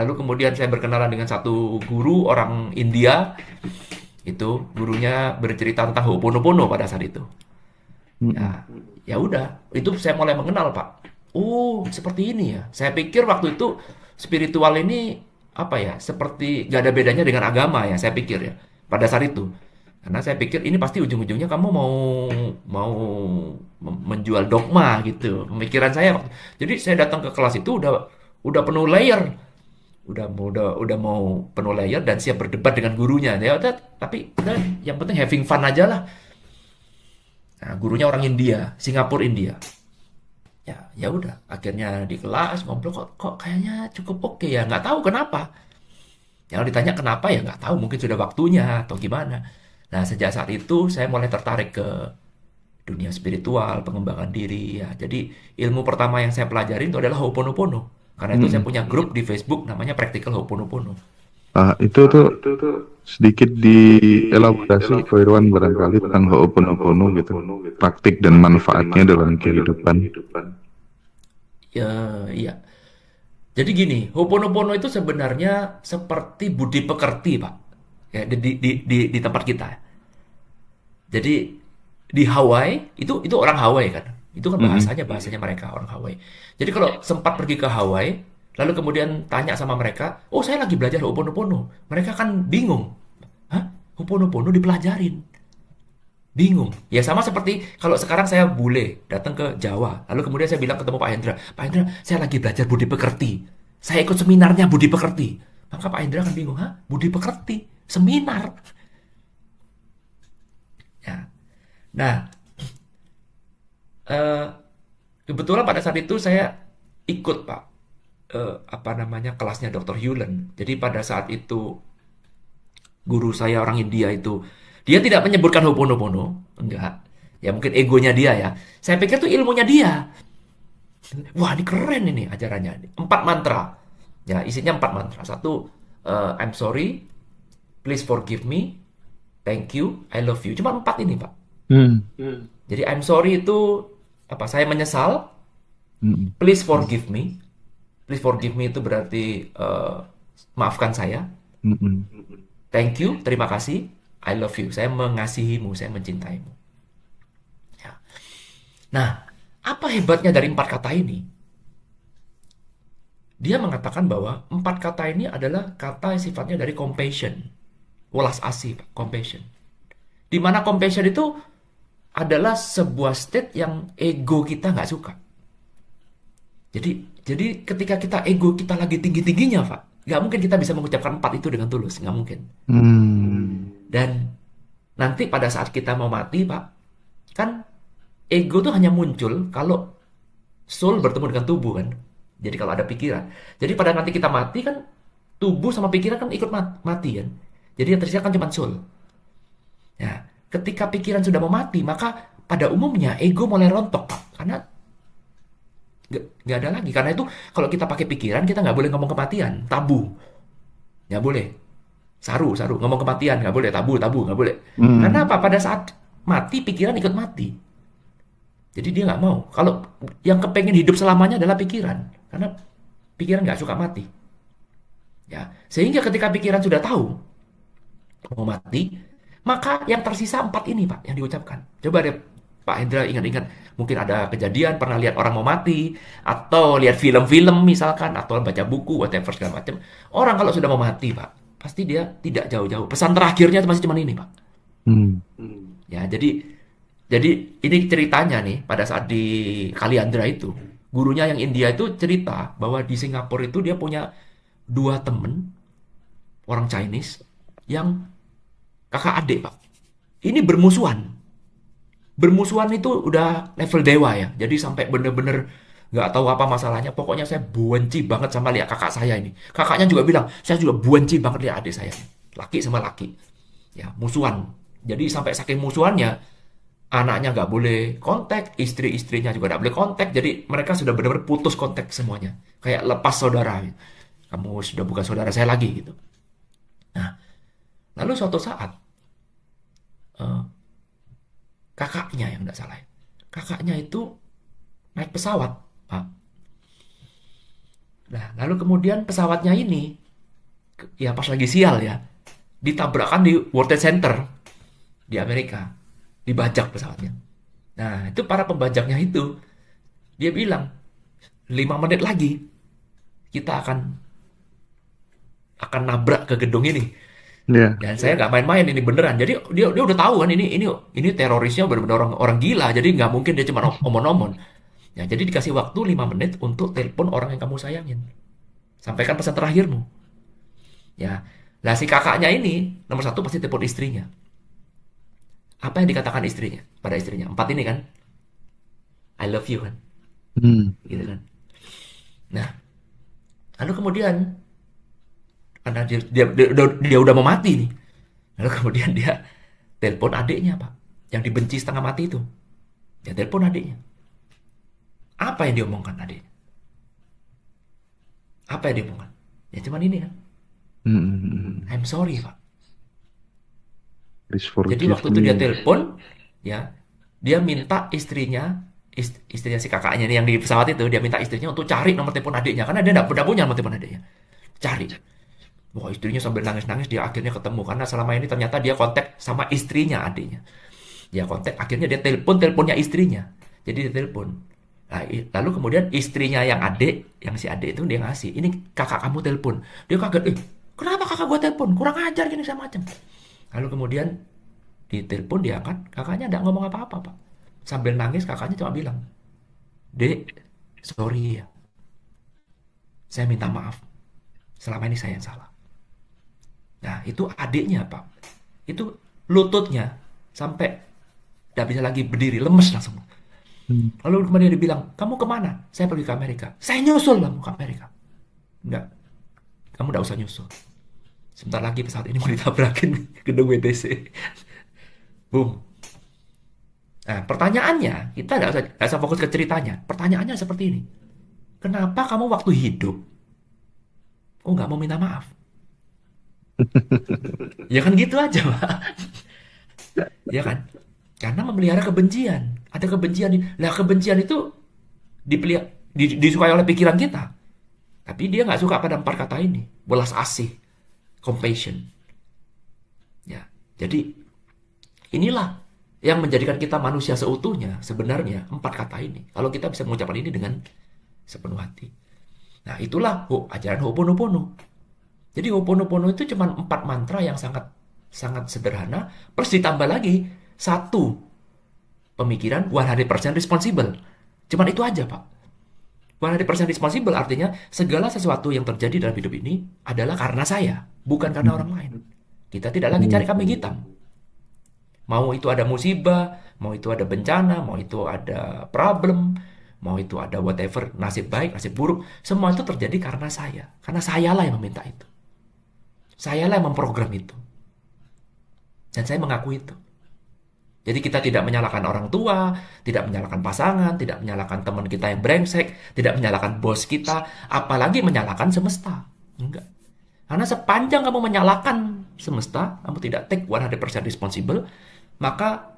Lalu kemudian saya berkenalan dengan satu guru orang India. Itu gurunya bercerita tentang Ho'oponopono pada saat itu. Mm-mm. Ya, ya udah, itu saya mulai mengenal, Pak. Oh, seperti ini ya. Saya pikir waktu itu spiritual ini apa ya? Seperti gak ada bedanya dengan agama ya, saya pikir ya. Pada saat itu. Karena saya pikir ini pasti ujung-ujungnya kamu mau mau menjual dogma gitu. Pemikiran saya. Jadi saya datang ke kelas itu udah penuh layer, udah mau penuh layer dan siap berdebat dengan gurunya. Ya udah, tapi udah, yang penting having fun aja lah. Nah, gurunya orang India, Singapura India. Ya udah, akhirnya di kelas ngobrol kok kayaknya cukup oke ya, nggak tahu kenapa. Yang ditanya kenapa ya nggak tahu, mungkin sudah waktunya atau gimana. Nah, sejak saat itu saya mulai tertarik ke dunia spiritual, pengembangan diri ya. Jadi ilmu pertama yang saya pelajari itu adalah Ho'oponopono. Karena itu saya Mm-mm. punya grup di Facebook namanya Practical Ho'oponopono. Itu tuh sedikit dielaborasi Ko Irwan barangkali tentang Ho'oponopono gitu, praktik dan manfaatnya dalam kehidupan. Ya, iya. Jadi gini, Ho'oponopono itu sebenarnya seperti budi pekerti, Pak. Ya, di tempat kita. Jadi di Hawaii itu orang Hawaii kan. Itu kan Mm-mm. bahasanya mereka orang Hawaii. Jadi kalau sempat pergi ke Hawaii, lalu kemudian tanya sama mereka, "Oh, saya lagi belajar Ho'oponopono." Mereka kan bingung. Hah? Ho'oponopono dipelajarin. Bingung. Ya sama seperti kalau sekarang saya bule datang ke Jawa, lalu kemudian saya bilang ketemu Pak Hendra, "Pak Hendra, saya lagi belajar budi pekerti. Saya ikut seminarnya budi pekerti." Maka Pak Hendra kan bingung, "Hah? Budi pekerti? Seminar?" Ya. Nah, eh, kebetulan pada saat itu saya ikut Pak, apa namanya kelasnya Dr. Hewlett. Jadi pada saat itu guru saya orang India itu dia tidak menyebutkan Ho'oponopono, enggak. Ya mungkin egonya dia ya. Saya pikir itu ilmunya dia. Wah, ini keren ini ajarannya. 4 mantra. Ya, isinya 4 mantra. Satu, I'm sorry, please forgive me, thank you, I love you. Cuma 4 ini, Pak. Hmm. Jadi I'm sorry itu apa? Saya menyesal. Mm-mm. Please forgive me. Please forgive me itu berarti maafkan saya. Mm-mm. Thank you, terima kasih. I love you. Saya mengasihimu, saya mencintaimu. Ya. Nah, apa hebatnya dari 4 kata ini? Dia mengatakan bahwa 4 kata ini adalah kata yang sifatnya dari compassion, welas asih, compassion. Di mana compassion itu adalah sebuah state yang ego kita nggak suka. Jadi ketika kita ego kita lagi tinggi-tingginya, Pak, nggak mungkin kita bisa mengucapkan 4 itu dengan tulus, nggak mungkin. Hmm. Dan nanti pada saat kita mau mati, Pak, kan ego tuh hanya muncul kalau soul bertemu dengan tubuh kan. Jadi kalau ada pikiran. Jadi pada nanti kita mati kan tubuh sama pikiran kan ikut mati kan. Jadi yang tersisa kan cuma soul. Ya, ketika pikiran sudah mau mati, maka pada umumnya ego mulai rontok, Pak. Karena nggak ada lagi. Karena itu kalau kita pakai pikiran, kita nggak boleh ngomong kematian. Tabu. Nggak boleh. Saru. Ngomong kematian. Nggak boleh. Tabu. Nggak boleh. Karena Hmm. apa? Pada saat mati, pikiran ikut mati. Jadi dia nggak mau. Kalau yang kepengen hidup selamanya adalah pikiran. Karena pikiran nggak suka mati. Ya, sehingga ketika pikiran sudah tahu mau mati, maka yang tersisa 4 ini, Pak, yang diucapkan. Coba deh, Pak Hendra ingat-ingat, mungkin ada kejadian pernah lihat orang mau mati, atau lihat film-film misalkan, atau baca buku, whatever segala macam. Orang kalau sudah mau mati, Pak, pasti dia tidak jauh-jauh. Pesan terakhirnya masih cuma ini, Pak. Hmm. Ya, jadi ini ceritanya nih, pada saat di Kaliandra itu, gurunya yang India itu cerita bahwa di Singapura itu dia punya 2 temen, orang Chinese, yang kakak adik, Pak. Ini bermusuhan. Bermusuhan itu udah level dewa ya. Jadi sampai bener-bener nggak tahu apa masalahnya. Pokoknya saya benci banget sama lihat kakak saya ini. Kakaknya juga bilang, saya juga benci banget lihat adik saya. Laki sama laki. Ya, musuhan. Jadi sampai saking musuhannya, anaknya nggak boleh kontak, istri-istrinya juga nggak boleh kontak. Jadi mereka sudah benar-benar putus kontak semuanya. Kayak lepas saudara. Kamu sudah bukan saudara saya lagi gitu. Nah, lalu suatu saat eh, kakaknya yang nggak salah, kakaknya itu naik pesawat, Pak. Nah, lalu kemudian pesawatnya ini, ya pas lagi sial ya, ditabrakkan di World Trade Center di Amerika. Dibajak pesawatnya. Nah, itu para pembajaknya itu, dia bilang, 5 menit lagi kita akan nabrak ke gedung ini. Ya. Dan saya nggak main-main, ini beneran. Jadi dia udah tahu kan ini terorisnya benar-benar orang gila. Jadi nggak mungkin dia cuma omon-omon. Ya, jadi dikasih waktu 5 menit untuk telepon orang yang kamu sayangin. Sampaikan pesan terakhirmu. Ya. Nah, si kakaknya ini nomor satu pasti telepon istrinya. Apa yang dikatakan istrinya pada istrinya? 4 ini kan, I love you kan, Hmm. gitu kan. Nah, lalu kemudian karena dia udah mau mati nih. Lalu kemudian dia telepon adiknya, Pak, yang dibenci setengah mati itu. Dia telepon adiknya. Apa yang diomongkan adiknya? Apa yang diomongkan? Ya cuman ini kan. Hmm. I'm sorry, Pak. Please Jadi forgive waktu itu dia me. telepon, ya, dia minta istrinya, istrinya si kakaknya ini yang di pesawat itu, dia minta istrinya untuk cari nomor telepon adiknya, karena dia nggak punya nomor telepon adiknya. Cari. Wah, istrinya sambil nangis-nangis, dia akhirnya ketemu, karena selama ini ternyata dia kontak sama istrinya adiknya. Dia kontak, akhirnya dia teleponnya istrinya. Jadi dia telepon. Nah, lalu kemudian istrinya yang yang si adik itu dia ngasih, ini kakak kamu telepon. Dia kaget, kenapa kakak gua telepon? Kurang ajar gini sama macam. Lalu kemudian di telepon dia angkat, kakaknya nggak ngomong apa-apa, Pak. Sambil nangis kakaknya cuma bilang, Dek, sorry ya, saya minta maaf. Selama ini saya yang salah. Nah, itu adiknya, Pak. Itu lututnya sampai nggak bisa lagi berdiri, lemes langsung. Hmm. Lalu kemudian dia bilang, kamu kemana? Saya pergi ke Amerika. Saya nyusul kamu ke Amerika. Enggak, kamu nggak usah nyusul. Sebentar lagi pesawat ini mau ditabrakin gedung WTC. Boom. Nah, pertanyaannya, kita nggak usah fokus ke ceritanya. Pertanyaannya seperti ini. Kenapa kamu waktu hidup, kok nggak mau minta maaf? Ya kan gitu aja, Pak. Ya kan? Karena memelihara kebencian. Ada kebencian. Nah, kebencian itu disukai oleh pikiran kita. Tapi dia nggak suka pada 4 kata ini. Belas asih, compassion. Ya, jadi inilah yang menjadikan kita manusia seutuhnya sebenarnya 4 kata ini. Kalau kita bisa mengucapkan ini dengan sepenuh hati. Nah, itulah ajaran Ho'oponopono. Jadi Ho'oponopono itu cuma 4 mantra yang sangat sangat sederhana, plus ditambah lagi satu pemikiran 100% responsible. Cuman itu aja, Pak. 100% responsible artinya segala sesuatu yang terjadi dalam hidup ini adalah karena saya, bukan karena orang lain. Kita tidak lagi cari kambing hitam. Mau itu ada musibah, mau itu ada bencana, mau itu ada problem, mau itu ada whatever, nasib baik, nasib buruk, semua itu terjadi karena saya. Karena sayalah yang meminta itu. Sayalah yang memprogram itu. Dan saya mengakui itu. Jadi kita tidak menyalahkan orang tua, tidak menyalahkan pasangan, tidak menyalahkan teman kita yang brengsek, tidak menyalahkan bos kita, apalagi menyalahkan semesta. Enggak. Karena sepanjang kamu menyalahkan semesta, kamu tidak take 100% responsible, maka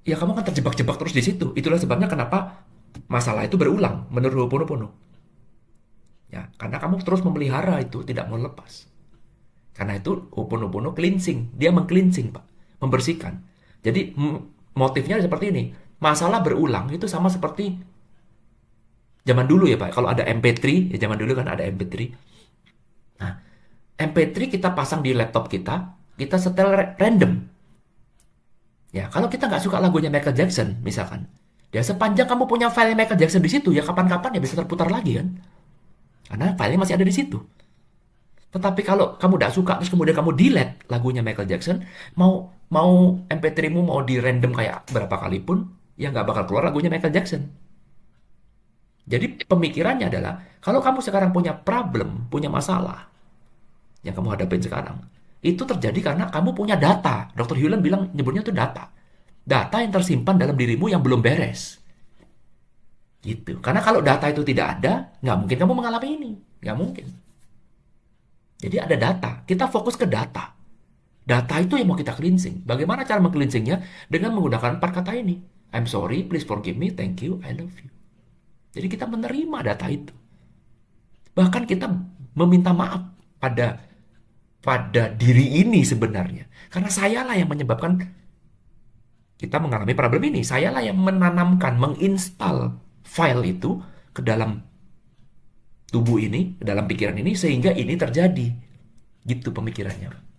ya kamu akan terjebak-jebak terus di situ. Itulah sebabnya kenapa masalah itu berulang menurut Ho'oponopono. Ya, karena kamu terus memelihara itu, tidak mau lepas. Karena itu Ho'oponopono cleansing, dia meng-cleansing, Pak, membersihkan. Jadi motifnya seperti ini. Masalah berulang itu sama seperti zaman dulu ya, Pak. Kalau ada MP3, ya zaman dulu kan ada MP3. Nah, MP3 kita pasang di laptop kita setel random. Ya, kalau kita nggak suka lagunya Michael Jackson, misalkan, ya sepanjang kamu punya file Michael Jackson di situ, ya kapan-kapan ya bisa terputar lagi kan? Karena filenya masih ada di situ. Tetapi kalau kamu tidak suka, terus kemudian kamu delete lagunya Michael Jackson, mau MP3-mu mau di random kayak berapa kali pun, ya nggak bakal keluar lagunya Michael Jackson. Jadi pemikirannya adalah, kalau kamu sekarang punya problem, punya masalah, yang kamu hadapin sekarang, itu terjadi karena kamu punya data. Dr. Hewlett bilang, nyebutnya itu data. Data yang tersimpan dalam dirimu yang belum beres. Gitu. Karena kalau data itu tidak ada, nggak mungkin kamu mengalami ini. Nggak mungkin. Jadi ada data. Kita fokus ke data. Data itu yang mau kita cleansing. Bagaimana cara meng-cleansingnya? Dengan menggunakan 4 kata ini. I'm sorry, please forgive me, thank you, I love you. Jadi kita menerima data itu. Bahkan kita meminta maaf pada pada diri ini sebenarnya. Karena sayalah yang menyebabkan kita mengalami problem ini. Sayalah yang menanamkan, menginstal file itu ke dalam tubuh ini, ke dalam pikiran ini, sehingga ini terjadi. Gitu pemikirannya.